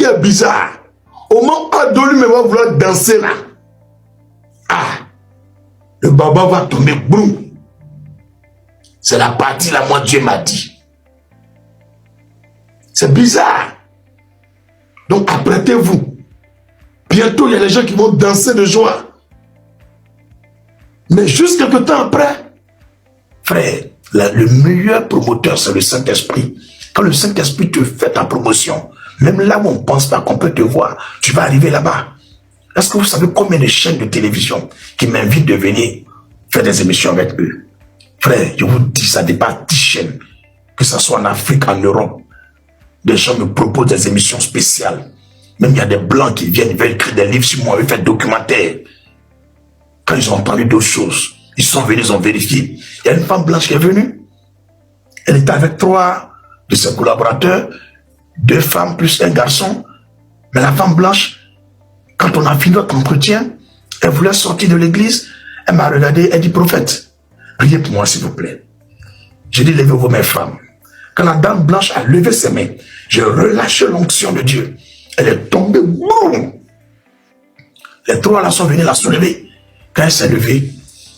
est bizarre, au moment où Adolum va vouloir danser là, le baba va tomber, boum. C'est la partie là, moi Dieu m'a dit. C'est bizarre. Donc apprêtez-vous. Bientôt, il y a des gens qui vont danser de joie. Mais juste quelques temps après, frère, le meilleur promoteur, c'est le Saint-Esprit. Quand le Saint-Esprit te fait ta promotion, même là où on ne pense pas qu'on peut te voir, tu vas arriver là-bas. Est-ce que vous savez combien de chaînes de télévision qui m'invitent de venir faire des émissions avec eux? Frère, je vous dis, ça dépasse 10 chaînes. Que ce soit en Afrique, en Europe. Des gens me proposent des émissions spéciales. Même il y a des blancs qui viennent, ils veulent écrire des livres sur moi, ils font des documentaires. Quand ils ont entendu d'autres choses, ils sont venus, ils ont vérifié. Il y a une femme blanche qui est venue. Elle était avec 3 de ses collaborateurs, 2 femmes plus un garçon. Mais la femme blanche, quand on a fini notre entretien, elle voulait sortir de l'église. Elle m'a regardé, elle dit, prophète, priez pour moi s'il vous plaît. J'ai dit, levez vos mains, femmes. Quand la dame blanche a levé ses mains, j'ai relâché l'onction de Dieu. Elle est tombée, boum. Les 3 là sont venus la soulever. Quand elle s'est levée,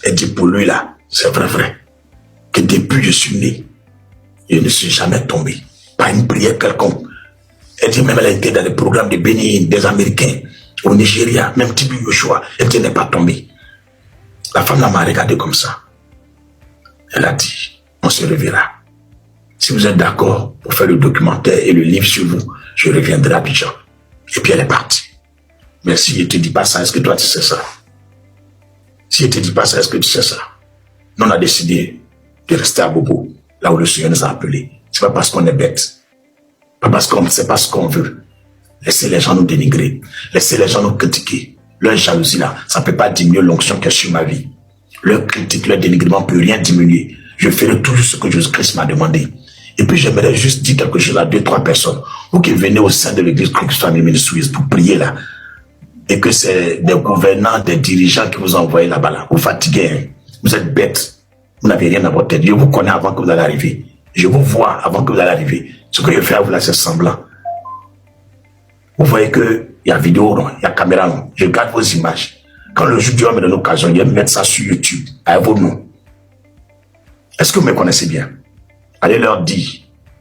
elle dit, pour lui là, c'est vrai, que depuis je suis né, je ne suis jamais tombé. Pas une prière quelconque. Elle dit, même elle a été dans les programmes de Bénin, des Américains, au Nigeria, même Tibi Yoshua, elle n'est pas tombée. La femme là m'a regardé comme ça. Elle a dit, on se reverra. Si vous êtes d'accord pour faire le documentaire et le livre sur vous, je reviendrai à Abidjan. Et puis elle est partie. Mais si je ne te dis pas ça, est-ce que toi tu sais ça? Si je ne te dis pas ça, est-ce que tu sais ça? Nous on a décidé de rester à Bobo, là où le Seigneur nous a appelés. C'est pas parce qu'on est bête. Pas parce qu'on ne sait pas ce qu'on veut. Laissez les gens nous dénigrer. Laissez les gens nous critiquer. Leur jalousie là, ça ne peut pas diminuer l'onction qui est sur ma vie. Leur critique, leur dénigrement ne peut rien diminuer. Je ferai toujours ce que Jésus-Christ m'a demandé. Et puis j'aimerais juste dire quelque chose à 2-3 personnes. Vous qui venez au sein de l'église Christ Family Ministries pour prier là, et que c'est des gouvernants, des dirigeants qui vous ont envoyé là-bas là. Vous fatiguez, hein? Vous êtes bêtes. Vous n'avez rien à votre tête. Je vous connais avant que vous allez arriver. Je vous vois avant que vous allez arriver. Ce que je fais à vous là, c'est semblant. Vous voyez que il y a vidéo, il y a caméra, je garde vos images. Quand le jour du homme me donne l'occasion, je vais mettre ça sur YouTube, à vos noms. Est-ce que vous me connaissez bien? Allez leur dire,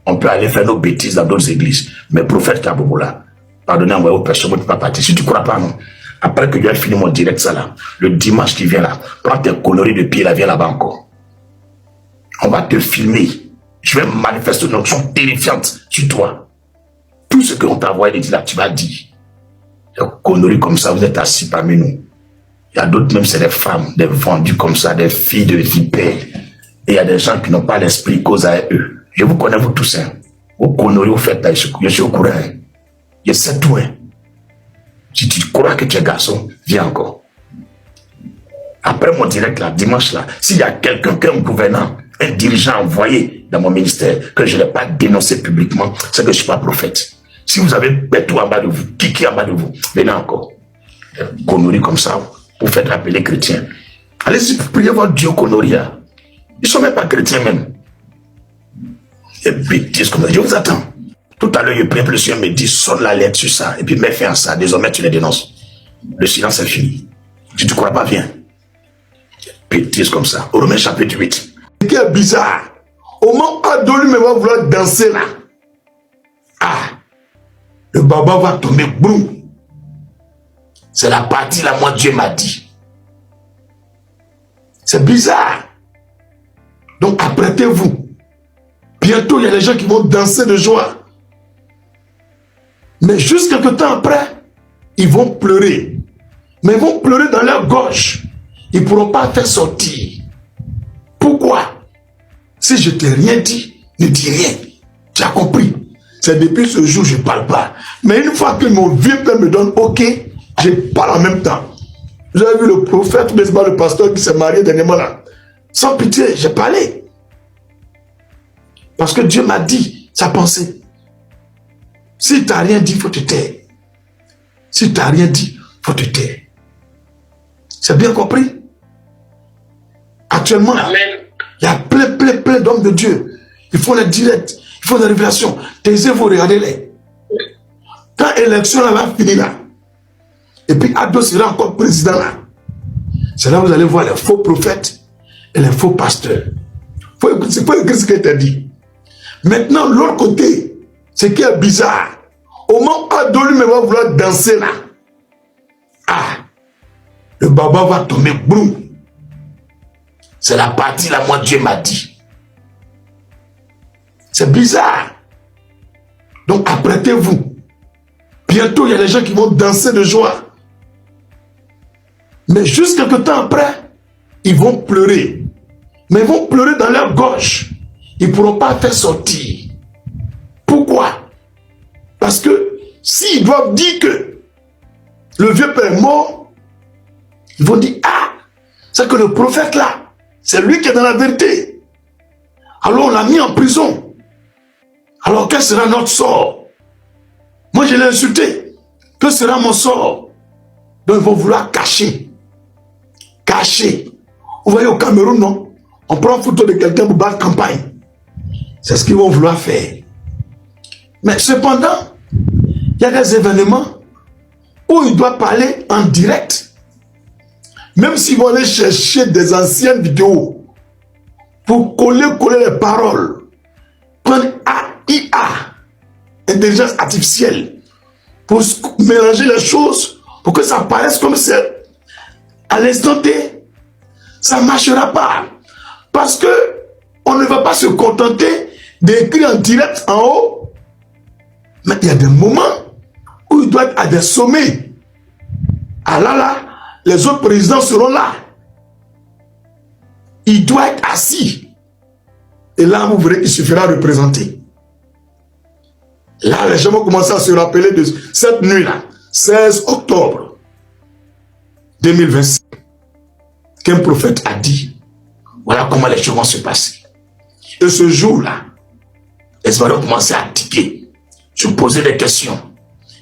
on peut aller faire nos bêtises dans d'autres églises. Mais prophète Kabobola, pardonnez-moi aux personnes qui ne peuvent pas partir. Si tu ne crois pas, non. Après que j'ai fini mon direct, ça là, le dimanche qui vient là, prends tes conneries de pied là, viens là-bas encore. On va te filmer. Je vais manifester une option terrifiante sur toi. Tout ce qu'on t'a envoyé là, tu vas dire. Des conneries comme ça, vous êtes assis parmi nous. Il y a d'autres, même c'est des femmes, des vendues comme ça, des filles de vipères. Et il y a des gens qui n'ont pas l'esprit cause à eux. Je vous connais, vous tous. Hein. Vos conneries, vous faites là, je suis au courant. Hein. Je sais tout. Hein. Si tu crois que tu es garçon, viens encore. Après mon direct là, dimanche là, s'il y a quelqu'un, un gouvernant, un dirigeant envoyé dans mon ministère, que je n'ai pas dénoncé publiquement, c'est que je ne suis pas prophète. Si vous avez bête en bas de vous, kiki en bas de vous, venez encore. Des conneries comme ça, vous faites appeler chrétien. Allez-y, priez votre Dieu conneries. Hein. Ils ne sont même pas chrétiens même. Et bêtises comme ça. Je vous attends. Tout à l'heure, je prie, le Seigneur me dit, sonne la lettre sur ça. Et puis, mets fin à ça. Désormais, tu les dénonces. Le silence est fini. Si tu ne crois pas, viens. Bêtises comme ça. Au Romains chapitre 8. Ce qui est bizarre, au moment où Adolum va vouloir danser là, le baba va tomber, boum. C'est la partie là, moi, Dieu m'a dit. C'est bizarre. Donc, apprêtez-vous. Bientôt, il y a des gens qui vont danser de joie. Mais juste quelques temps après, ils vont pleurer. Mais ils vont pleurer dans leur gorge. Ils ne pourront pas faire sortir. Pourquoi? Si je t'ai rien dit, ne dis rien. Tu as compris? C'est depuis ce jour que je ne parle pas. Mais une fois que mon vieux père me donne OK, je parle en même temps. Vous avez vu le prophète, n'est-ce pas, le pasteur qui s'est marié dernièrement là? Sans pitié, j'ai parlé. Parce que Dieu m'a dit sa pensée. Si tu n'as rien dit, il faut te taire. Si tu n'as rien dit, il faut te taire. C'est bien compris? Actuellement, il y a plein d'hommes de Dieu. Ils font les directs, ils font des révélations. Taisez-vous, regardez-les. Quand l'élection va finir là, et puis Ado sera encore président là, c'est là que vous allez voir les faux prophètes et les faux pasteurs. C'est pas ce que tu as dit. Maintenant, l'autre côté, ce qui est bizarre, au moment où Ado lui va vouloir danser là, le baba va tomber, boum. C'est la partie là, moi Dieu m'a dit. C'est bizarre. Donc apprêtez-vous. Bientôt, il y a des gens qui vont danser de joie. Mais juste quelque temps après, ils vont pleurer. Mais ils vont pleurer dans leur gorge. Ils ne pourront pas faire sortir. Pourquoi? Parce que s'ils doivent dire que le vieux père est mort, ils vont dire, c'est que le prophète là, c'est lui qui est dans la vérité. Alors on l'a mis en prison. Alors quel sera notre sort? Moi je l'ai insulté. Que sera mon sort? Donc ils vont vouloir cacher. Cacher. Vous voyez au Cameroun, non? On prend photo de quelqu'un pour battre campagne. C'est ce qu'ils vont vouloir faire. Mais cependant, il y a des événements où il doit parler en direct. Même s'ils vont aller chercher des anciennes vidéos pour coller les paroles, prendre AI, intelligence artificielle, pour mélanger les choses, pour que ça paraisse comme c'est à l'instant T, ça ne marchera pas. Parce que on ne va pas se contenter d'écrire en direct en haut. Mais il y a des moments où il doit être à des sommets. Là, les autres présidents seront là. Il doit être assis. Et là, vous verrez qu'il suffira de représenter. Là, les gens vont commencer à se rappeler de cette nuit-là, 16 octobre 2025, qu'un prophète a dit, voilà comment les choses vont se passer. Et ce jour-là, les gens vont commencer à tiquer, se poser des questions.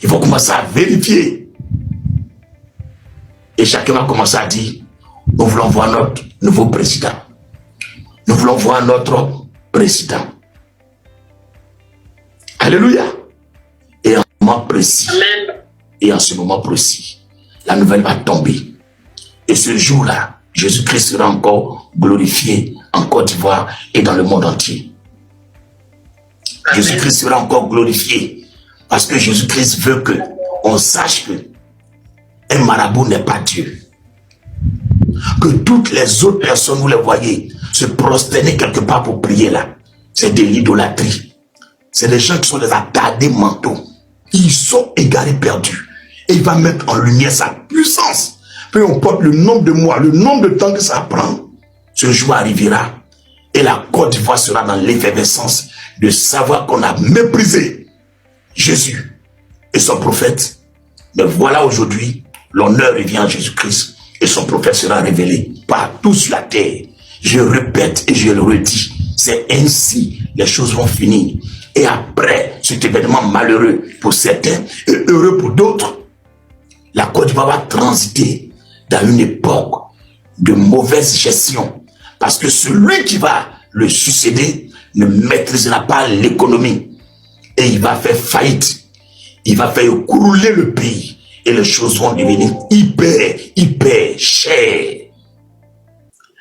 Ils vont commencer à vérifier. Et chacun va commencer à dire, nous voulons voir notre nouveau président. Nous voulons voir notre président. Alléluia. Et en ce moment précis, la nouvelle va tomber. Et ce jour-là, Jésus-Christ sera encore glorifié en Côte d'Ivoire et dans le monde entier. Jésus-Christ sera encore glorifié parce que Jésus-Christ veut que on sache que un marabout n'est pas Dieu. Que toutes les autres personnes, vous les voyez, se prosterner quelque part pour prier là. C'est de l'idolâtrie. C'est des gens qui sont des attardés mentaux. Ils sont égarés, perdus. Et il va mettre en lumière sa puissance. Peu importe le nombre de mois, le nombre de temps que ça prend, ce jour arrivera. Et la Côte d'Ivoire sera dans l'effervescence de savoir qu'on a méprisé Jésus et son prophète. Mais voilà aujourd'hui, l'honneur revient à Jésus-Christ et son prophète sera révélé partout sur la terre. Je répète et je le redis, c'est ainsi les choses vont finir. Et après cet événement malheureux pour certains et heureux pour d'autres, la Côte d'Ivoire va transiter dans une époque de mauvaise gestion. Parce que celui qui va le succéder ne maîtrisera pas l'économie. Et il va faire faillite. Il va faire couler le pays. Et les choses vont devenir hyper chères.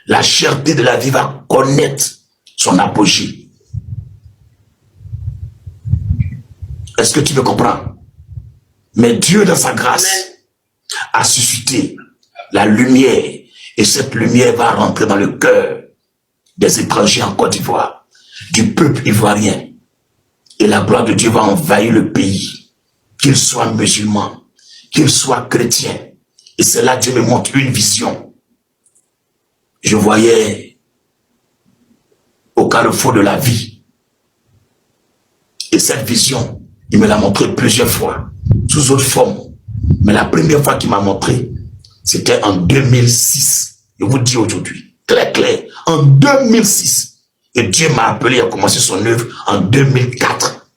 La cherté de la vie va connaître son apogée. Est-ce que tu me comprends? Mais Dieu, dans sa grâce, a suscité la lumière. Et cette lumière va rentrer dans le cœur des étrangers en Côte d'Ivoire, du peuple ivoirien. Et la gloire de Dieu va envahir le pays, qu'il soit musulman, qu'il soit chrétien. Et c'est là que Dieu me montre une vision. Je voyais au carrefour de la vie. Et cette vision, il me l'a montré plusieurs fois, sous autre forme. Mais la première fois qu'il m'a montré, c'était en 2006. Je vous dis aujourd'hui, clair, en 2006. Et Dieu m'a appelé à commencer son œuvre en 2004.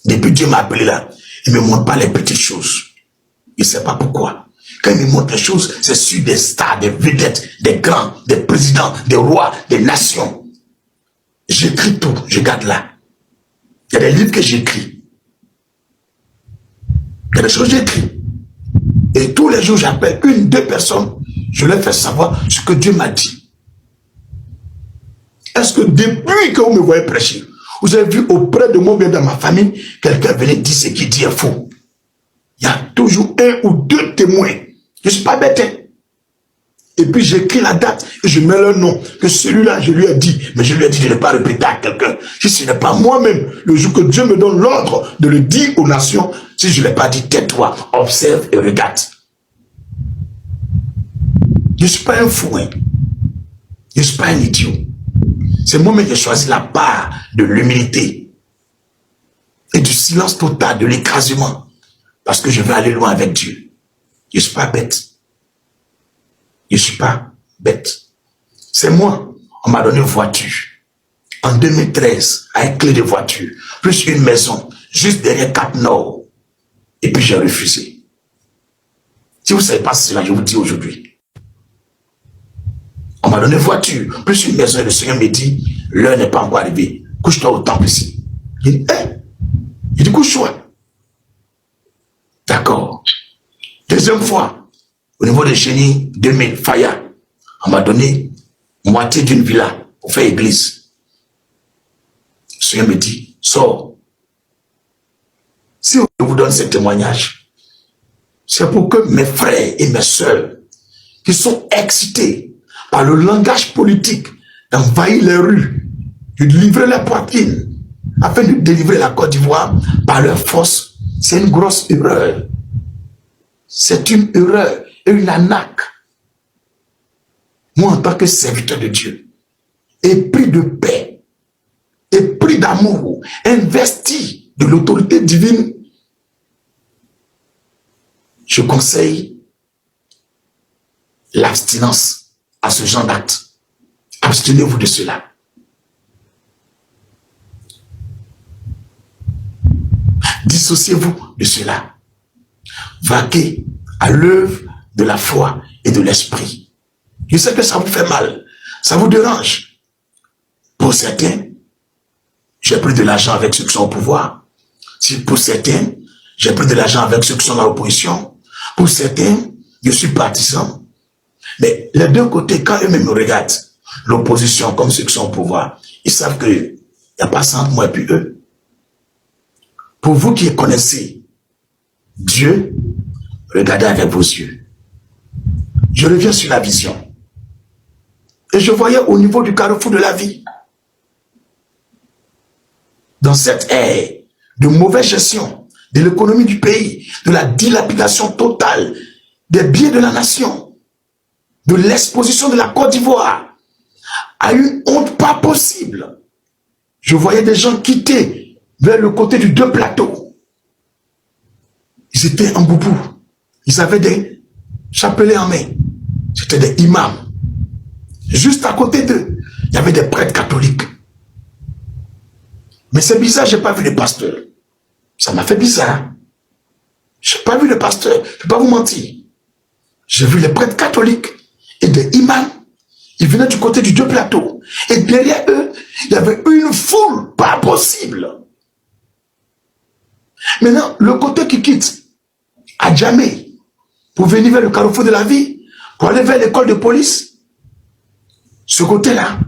Depuis Dieu m'a appelé là, il ne me montre pas les petites choses. Il ne sait pas pourquoi. Quand il me montre les choses, c'est sur des stars, des vedettes, des grands, des présidents, des rois, des nations. J'écris tout, je garde là. Il y a des livres que j'écris. Il y a des choses que j'écris. Et tous les jours, j'appelle une, deux personnes, je leur fais savoir ce que Dieu m'a dit. Est-ce que depuis que vous me voyez prêcher, vous avez vu auprès de moi, bien dans ma famille, quelqu'un venait dire ce qu'il dit est faux? Il y a toujours un ou deux témoins. Je ne suis pas bête. Hein? Et puis j'écris la date et je mets le nom. Que celui-là, je lui ai dit, mais je lui ai dit de ne pas répéter à quelqu'un. Si ce n'est pas moi-même, le jour que Dieu me donne l'ordre de le dire aux nations, si je ne l'ai pas dit, tais-toi, observe et regarde. Je ne suis pas un fou. Hein? Je ne suis pas un idiot. C'est moi-même qui ai choisi la part de l'humilité et du silence total, de l'écrasement. Parce que je veux aller loin avec Dieu. Je ne suis pas bête. Je ne suis pas bête. C'est moi. On m'a donné une voiture. En 2013, avec clé de voiture, plus une maison, juste derrière Cap Nord. Et puis j'ai refusé. Si vous ne savez pas cela, je vous dis aujourd'hui. On m'a donné une voiture, plus une maison, et le Seigneur me dit, l'heure n'est pas encore arrivée. Couche-toi au temple ici. Il dit, hein? Il dit, couche-toi. D'accord. Deuxième fois, au niveau de Génie 2000, Faya, on m'a donné moitié d'une villa pour faire église. Le Seigneur me dit, sors. Si je vous donne ce témoignage, c'est pour que mes frères et mes soeurs, qui sont excités par le langage politique, d'envahir les rues, de livrer la poitrine, afin de délivrer la Côte d'Ivoire par leur force, c'est une grosse erreur. C'est une erreur et une arnaque. Moi, en tant que serviteur de Dieu, épris de paix, épris d'amour, investi de l'autorité divine, je conseille l'abstinence à ce genre d'acte. Abstenez-vous de cela. Dissociez-vous de cela. Vaquez à l'œuvre de la foi et de l'esprit. Je sais que ça vous fait mal, ça vous dérange. Pour certains, j'ai pris de l'argent avec ceux qui sont au pouvoir. Pour certains, j'ai pris de l'argent avec ceux qui sont dans l'opposition. Pour certains, je suis partisan. Mais les deux côtés, quand eux-mêmes me regardent, l'opposition comme ceux qui sont au pouvoir, ils savent qu'il n'y a pas ça entre moi et puis eux. Pour vous qui connaissez Dieu, regardez avec vos yeux. Je reviens sur la vision. Et je voyais au niveau du carrefour de la vie, dans cette ère de mauvaise gestion de l'économie du pays, de la dilapidation totale des biens de la nation, de l'exposition de la Côte d'Ivoire à une honte pas possible. Je voyais des gens quitter vers le côté du deux plateaux. Ils étaient en boubou. Ils avaient des chapelets en main. C'était des imams. Juste à côté d'eux, il y avait des prêtres catholiques. Mais c'est bizarre, je n'ai pas vu de pasteur. Ça m'a fait bizarre. Je n'ai pas vu de pasteur, je ne vais pas vous mentir. J'ai vu les prêtres catholiques et des imams. Ils venaient du côté du deux plateaux. Et derrière eux, il y avait une foule pas possible. Maintenant, le côté qui quitte à Djamé pour venir vers le carrefour de la vie, pour aller vers l'école de police, ce côté-là,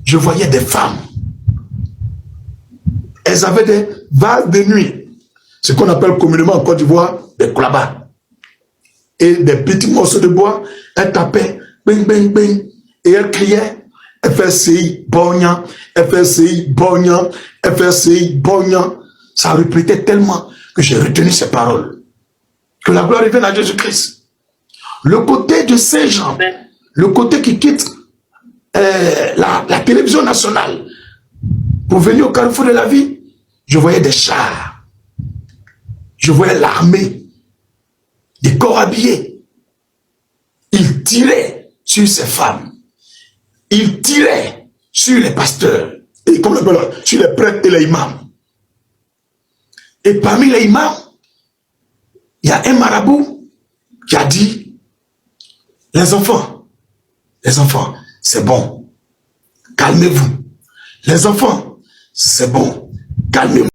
je voyais des femmes. Elles avaient des vases de nuit, ce qu'on appelle communément en Côte d'Ivoire des klabas. Et des petits morceaux de bois, elles tapaient, bing, bing, bing, et elles criaient, FSCI, Bognan, FSCI, Bognan, FSCI, Bognan. Ça répétait tellement que j'ai retenu ces paroles. Que la gloire revienne à Jésus-Christ. Le côté de Saint-Jean, le côté qui quitte la télévision nationale pour venir au carrefour de la vie, je voyais des chars. Je voyais l'armée, des corps habillés. Ils tiraient sur ces femmes. Ils tiraient sur les pasteurs, et comme on appelle, sur les prêtres et les imams. Et parmi les imams, il y a un marabout qui a dit, les enfants, c'est bon, calmez-vous. Les enfants, c'est bon, calmez-vous.